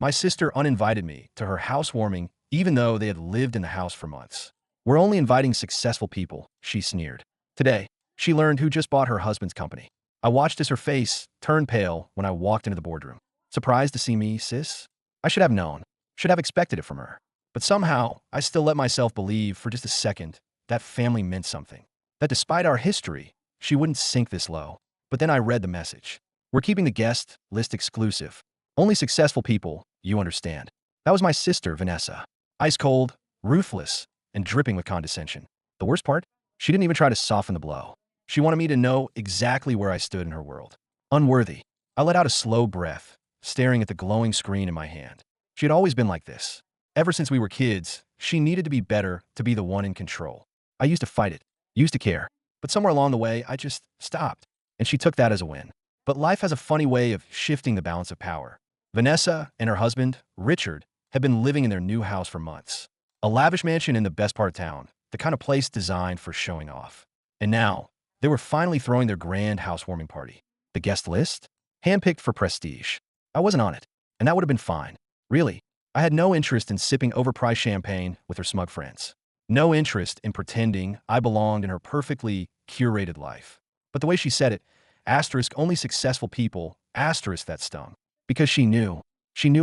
My sister uninvited me to her housewarming even though they had lived in the house for months. We're only inviting successful people, she sneered. Today, she learned who just bought her husband's company. I watched as her face turned pale when I walked into the boardroom. Surprised to see me, sis? I should have known. Should have expected it from her. But somehow, I still let myself believe for just a second that family meant something. That despite our history, she wouldn't sink this low. But then I read the message. We're keeping the guest list exclusive. Only successful people, you understand. That was my sister, Vanessa. Ice cold, ruthless, and dripping with condescension. The worst part? She didn't even try to soften the blow. She wanted me to know exactly where I stood in her world. Unworthy. I let out a slow breath, staring at the glowing screen in my hand. She had always been like this. Ever since we were kids, she needed to be better to be the one in control. I used to fight it, used to care, but somewhere along the way, I just stopped, and she took that as a win. But life has a funny way of shifting the balance of power. Vanessa and her husband, Richard, had been living in their new house for months. A lavish mansion in the best part of town, the kind of place designed for showing off. And now, they were finally throwing their grand housewarming party. The guest list? Handpicked for prestige. I wasn't on it, and that would have been fine. Really, I had no interest in sipping overpriced champagne with her smug friends. No interest in pretending I belonged in her perfectly curated life. But the way she said it, asterisk only successful people, asterisk that stung. Because she knew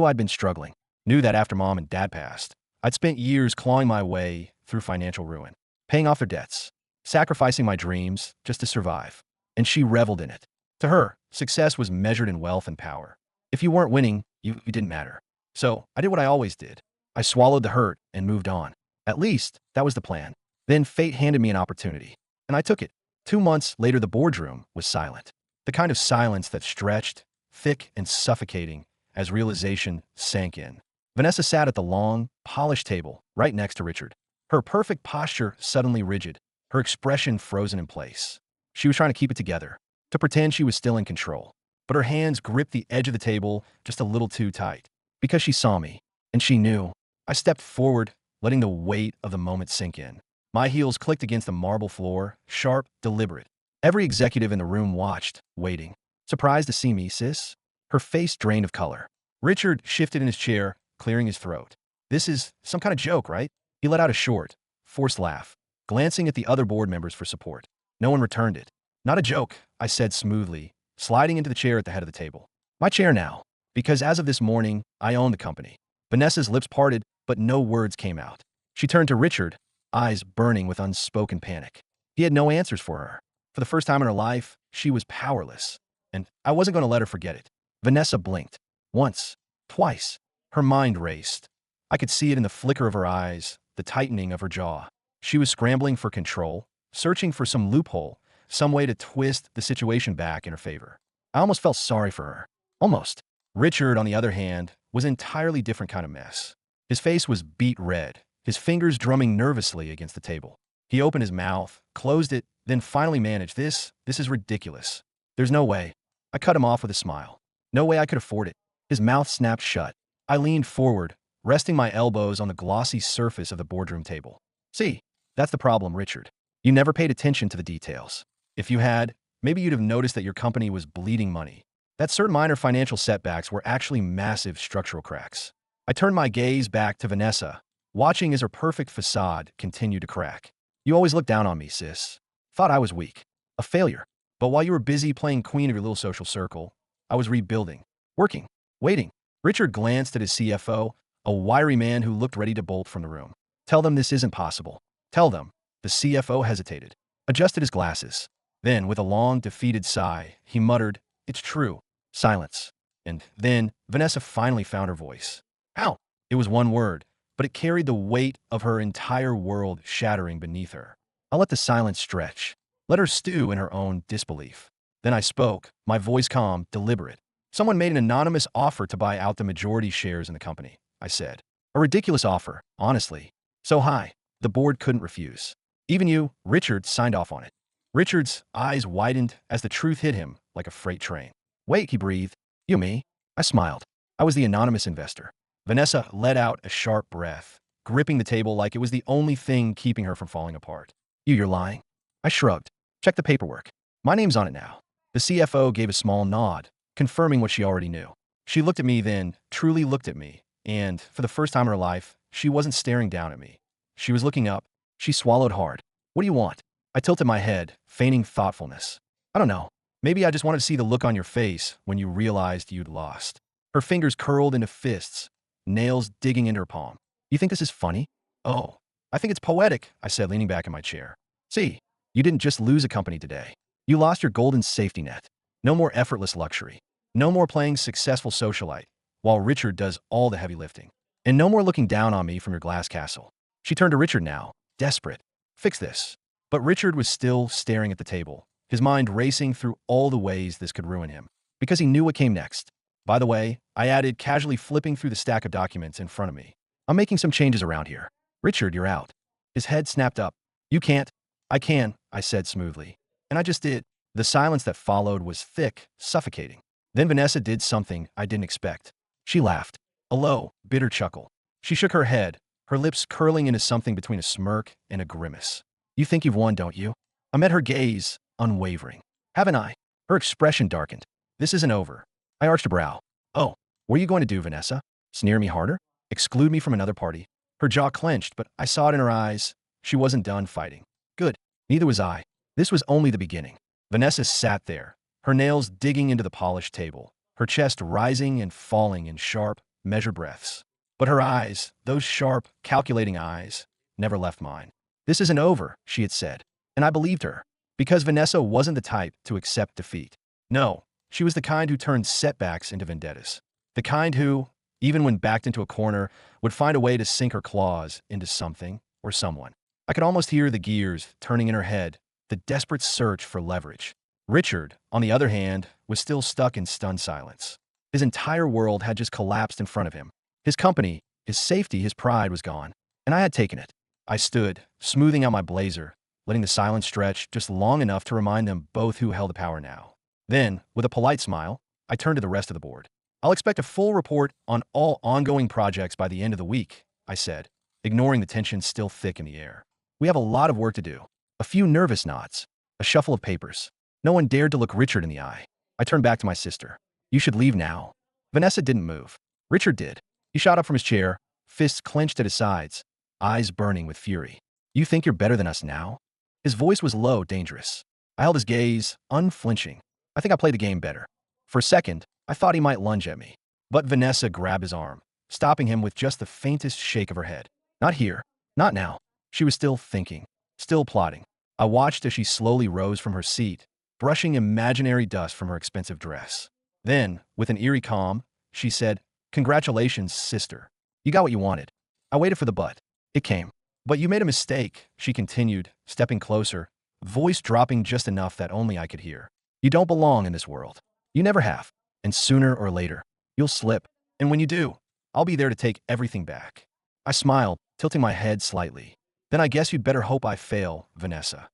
I'd been struggling. Knew that after mom and dad passed, I'd spent years clawing my way through financial ruin, paying off their debts, sacrificing my dreams just to survive. And she reveled in it. To her, success was measured in wealth and power. If you weren't winning, you didn't matter. So I did what I always did. I swallowed the hurt and moved on. At least, that was the plan. Then fate handed me an opportunity, and I took it. 2 months later, the boardroom was silent. The kind of silence that stretched, thick and suffocating, as realization sank in. Vanessa sat at the long, polished table right next to Richard. Her perfect posture suddenly rigid, her expression frozen in place. She was trying to keep it together, to pretend she was still in control. But her hands gripped the edge of the table just a little too tight. Because she saw me, and she knew. I stepped forward, letting the weight of the moment sink in. My heels clicked against the marble floor, sharp, deliberate. Every executive in the room watched, waiting. Surprised to see me, sis? Her face drained of color. Richard shifted in his chair, clearing his throat. This is some kind of joke, right? He let out a short, forced laugh, glancing at the other board members for support. No one returned it. Not a joke, I said smoothly, sliding into the chair at the head of the table. My chair now. Because as of this morning, I own the company. Vanessa's lips parted, but no words came out. She turned to Richard, eyes burning with unspoken panic. He had no answers for her. For the first time in her life, she was powerless. And I wasn't going to let her forget it. Vanessa blinked. Once. Twice. Her mind raced. I could see it in the flicker of her eyes, the tightening of her jaw. She was scrambling for control, searching for some loophole, some way to twist the situation back in her favor. I almost felt sorry for her. Almost. Richard, on the other hand, was an entirely different kind of mess. His face was beet red, his fingers drumming nervously against the table. He opened his mouth, closed it, then finally managed, This is ridiculous. There's no way. I cut him off with a smile. No way I could afford it. His mouth snapped shut. I leaned forward, resting my elbows on the glossy surface of the boardroom table. See, that's the problem, Richard. You never paid attention to the details. If you had, maybe you'd have noticed that your company was bleeding money. That certain minor financial setbacks were actually massive structural cracks. I turned my gaze back to Vanessa, watching as her perfect facade continued to crack. You always looked down on me, sis. Thought I was weak. A failure. But while you were busy playing queen of your little social circle, I was rebuilding. Working. Waiting. Richard glanced at his CFO, a wiry man who looked ready to bolt from the room. Tell them this isn't possible. Tell them. The CFO hesitated, adjusted his glasses. Then, with a long, defeated sigh, he muttered, It's true. Silence. And then, Vanessa finally found her voice. How? It was one word, but it carried the weight of her entire world shattering beneath her. I let the silence stretch, let her stew in her own disbelief. Then I spoke, my voice calm, deliberate. Someone made an anonymous offer to buy out the majority shares in the company, I said. A ridiculous offer, honestly. So high, the board couldn't refuse. Even you, Richard, signed off on it. Richard's eyes widened as the truth hit him like a freight train. Wait, he breathed. You, me? I smiled. I was the anonymous investor. Vanessa let out a sharp breath, gripping the table like it was the only thing keeping her from falling apart. You're lying. I shrugged. Check the paperwork. My name's on it now. The CFO gave a small nod, confirming what she already knew. She looked at me then, truly looked at me, and, for the first time in her life, she wasn't staring down at me. She was looking up. She swallowed hard. What do you want? I tilted my head, feigning thoughtfulness. I don't know. Maybe I just wanted to see the look on your face when you realized you'd lost. Her fingers curled into fists, nails digging into her palm. You think this is funny? Oh, I think it's poetic, I said, leaning back in my chair. See, you didn't just lose a company today. You lost your golden safety net. No more effortless luxury. No more playing successful socialite, while Richard does all the heavy lifting. And no more looking down on me from your glass castle. She turned to Richard now, desperate. Fix this. But Richard was still staring at the table, his mind racing through all the ways this could ruin him, because he knew what came next. By the way, I added, casually flipping through the stack of documents in front of me. I'm making some changes around here. Richard, you're out. His head snapped up. You can't. I can, I said smoothly. And I just did. The silence that followed was thick, suffocating. Then Vanessa did something I didn't expect. She laughed. A low, bitter chuckle. She shook her head, her lips curling into something between a smirk and a grimace. You think you've won, don't you? I met her gaze, unwavering. Haven't I? Her expression darkened. This isn't over. I arched a brow. Oh, what are you going to do, Vanessa? Sneer me harder? Exclude me from another party? Her jaw clenched, but I saw it in her eyes. She wasn't done fighting. Good. Neither was I. This was only the beginning. Vanessa sat there, her nails digging into the polished table, her chest rising and falling in sharp, measured breaths. But her eyes, those sharp, calculating eyes, never left mine. This isn't over, she had said, and I believed her, because Vanessa wasn't the type to accept defeat. No, she was the kind who turned setbacks into vendettas. The kind who, even when backed into a corner, would find a way to sink her claws into something or someone. I could almost hear the gears turning in her head, the desperate search for leverage. Richard, on the other hand, was still stuck in stunned silence. His entire world had just collapsed in front of him. His company, his safety, his pride was gone, and I had taken it. I stood, smoothing out my blazer, letting the silence stretch just long enough to remind them both who held the power now. Then, with a polite smile, I turned to the rest of the board. I'll expect a full report on all ongoing projects by the end of the week, I said, ignoring the tension still thick in the air. We have a lot of work to do. A few nervous nods, a shuffle of papers. No one dared to look Richard in the eye. I turned back to my sister. You should leave now. Vanessa didn't move. Richard did. He shot up from his chair, fists clenched at his sides, eyes burning with fury. You think you're better than us now? His voice was low, dangerous. I held his gaze, unflinching. I think I played the game better. For a second, I thought he might lunge at me. But Vanessa grabbed his arm, stopping him with just the faintest shake of her head. Not here. Not now. She was still thinking, still plotting. I watched as she slowly rose from her seat, brushing imaginary dust from her expensive dress. Then, with an eerie calm, she said, Congratulations, sister. You got what you wanted. I waited for the but. It came. But you made a mistake, she continued, stepping closer, voice dropping just enough that only I could hear. You don't belong in this world. You never have. And sooner or later, you'll slip. And when you do, I'll be there to take everything back. I smiled, tilting my head slightly. Then I guess you'd better hope I fail, Vanessa.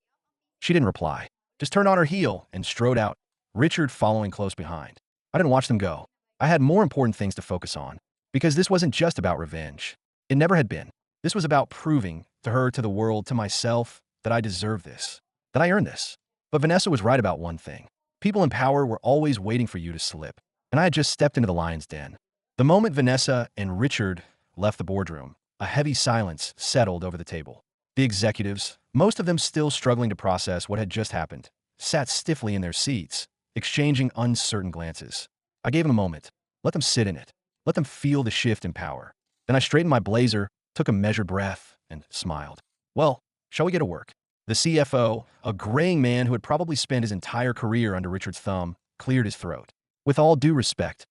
She didn't reply, just turned on her heel and strode out, Richard following close behind. I didn't watch them go. I had more important things to focus on, because this wasn't just about revenge. It never had been. This was about proving to her, to the world, to myself, that I deserve this, that I earned this. But Vanessa was right about one thing. People in power were always waiting for you to slip, and I had just stepped into the lion's den. The moment Vanessa and Richard left the boardroom, a heavy silence settled over the table. The executives, most of them still struggling to process what had just happened, sat stiffly in their seats, exchanging uncertain glances. I gave them a moment. Let them sit in it. Let them feel the shift in power. Then I straightened my blazer, took a measured breath, and smiled. Well, shall we get to work? The CFO, a graying man who had probably spent his entire career under Richard's thumb, cleared his throat. With all due respect,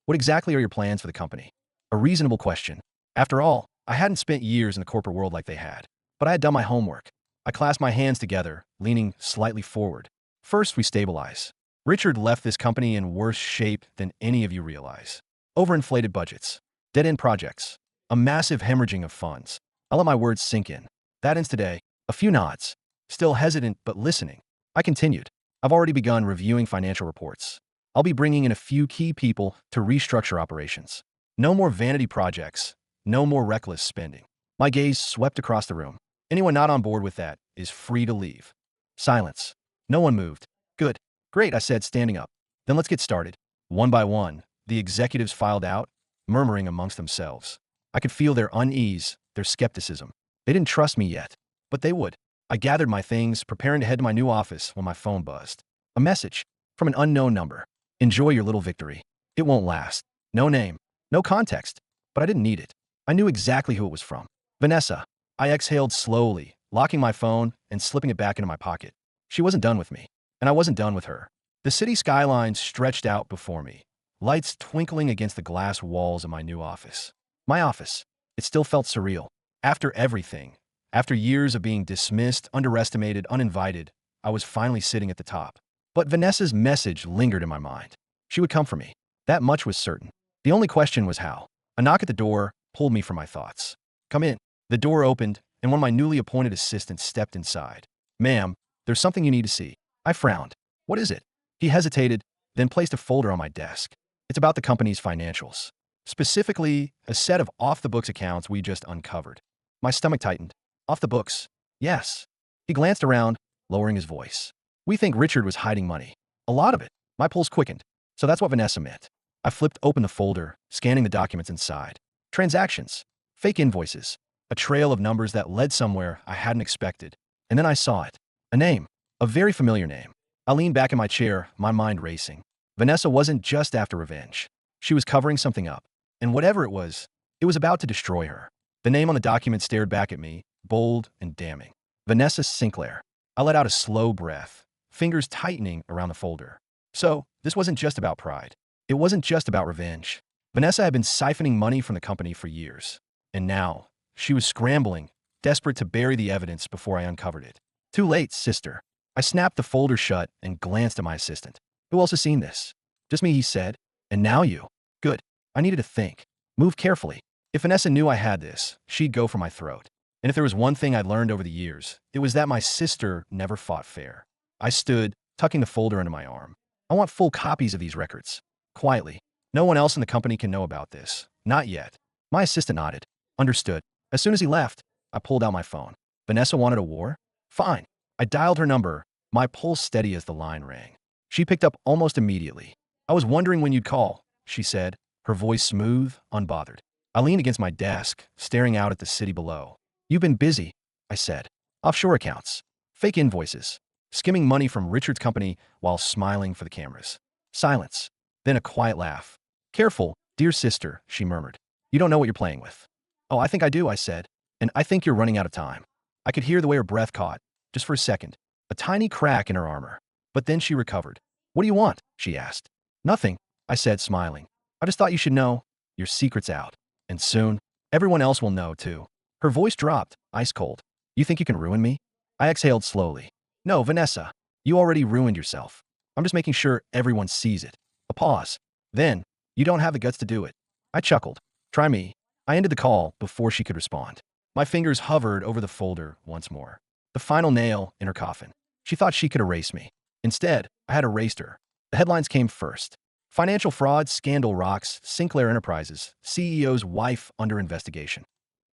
what exactly are your plans for the company? A reasonable question. After all, I hadn't spent years in the corporate world like they had. But I had done my homework. I clasped my hands together, leaning slightly forward. First, we stabilize. Richard left this company in worse shape than any of you realize. Overinflated budgets, dead-end projects, a massive hemorrhaging of funds. I'll let my words sink in. That ends today. A few nods. Still hesitant, but listening. I continued. I've already begun reviewing financial reports. I'll be bringing in a few key people to restructure operations. No more vanity projects. No more reckless spending. My gaze swept across the room. Anyone not on board with that is free to leave. Silence. No one moved. Good. Great, I said, standing up. Then let's get started. One by one, The executives filed out, murmuring amongst themselves. I could feel their unease, their skepticism. They didn't trust me yet, but they would. I gathered my things, preparing to head to my new office when my phone buzzed. A message from an unknown number. Enjoy your little victory. It won't last. No name, no context, but I didn't need it. I knew exactly who it was from. Vanessa. I exhaled slowly, locking my phone and slipping it back into my pocket. She wasn't done with me, and I wasn't done with her. The city skyline stretched out before me, lights twinkling against the glass walls of my new office. My office. It still felt surreal. After everything, after years of being dismissed, underestimated, uninvited, I was finally sitting at the top. But Vanessa's message lingered in my mind. She would come for me. That much was certain. The only question was how. A knock at the door pulled me from my thoughts. Come in. The door opened, and one of my newly appointed assistants stepped inside. Ma'am, there's something you need to see. I frowned. What is it? He hesitated, then placed a folder on my desk. It's about the company's financials. Specifically, a set of off-the-books accounts we just uncovered. My stomach tightened. Off the books? Yes. He glanced around, lowering his voice. We think Richard was hiding money. A lot of it. My pulse quickened. So that's what Vanessa meant. I flipped open the folder, scanning the documents inside. Transactions. Fake invoices. A trail of numbers that led somewhere I hadn't expected. And then I saw it. A name. A very familiar name. I leaned back in my chair, my mind racing. Vanessa wasn't just after revenge. She was covering something up. And whatever it was about to destroy her. The name on the document stared back at me, bold and damning. Vanessa Sinclair. I let out a slow breath, fingers tightening around the folder. So, this wasn't just about pride. It wasn't just about revenge. Vanessa had been siphoning money from the company for years. And now, she was scrambling, desperate to bury the evidence before I uncovered it. Too late, sister. I snapped the folder shut and glanced at my assistant. Who else has seen this? Just me, he said. And now you. Good. I needed to think. Move carefully. If Vanessa knew I had this, she'd go for my throat. And if there was one thing I'd learned over the years, it was that my sister never fought fair. I stood, tucking the folder under my arm. I want full copies of these records. Quietly. No one else in the company can know about this. Not yet. My assistant nodded. Understood. As soon as he left, I pulled out my phone. Vanessa wanted a war? Fine. I dialed her number, my pulse steady as the line rang. She picked up almost immediately. I was wondering when you'd call, she said, her voice smooth, unbothered. I leaned against my desk, staring out at the city below. You've been busy, I said. Offshore accounts. Fake invoices. Skimming money from Richard's company while smiling for the cameras. Silence. Then a quiet laugh. Careful, dear sister, she murmured. You don't know what you're playing with. Oh, I think I do, I said. And I think you're running out of time. I could hear the way her breath caught, just for a second. A tiny crack in her armor. But then she recovered. What do you want? She asked. Nothing, I said, smiling. I just thought you should know. Your secret's out. And soon, everyone else will know, too. Her voice dropped, ice cold. You think you can ruin me? I exhaled slowly. No, Vanessa. You already ruined yourself. I'm just making sure everyone sees it. A pause. Then, you don't have the guts to do it. I chuckled. Try me. I ended the call before she could respond. My fingers hovered over the folder once more. The final nail in her coffin. She thought she could erase me. Instead, I had erased her. The headlines came first. Financial fraud scandal rocks Sinclair Enterprises, CEO's wife under investigation.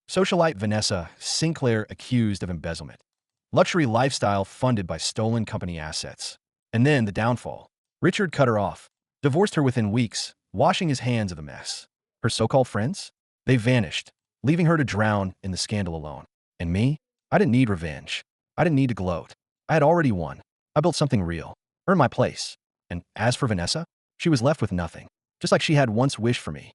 Socialite Vanessa Sinclair accused of embezzlement. Luxury lifestyle funded by stolen company assets. And then the downfall. Richard cut her off. Divorced her within weeks, washing his hands of the mess. Her so-called friends? They vanished, leaving her to drown in the scandal alone. And me? I didn't need revenge. I didn't need to gloat. I had already won. I built something real. Earned my place. And as for Vanessa? She was left with nothing. Just like she had once wished for me.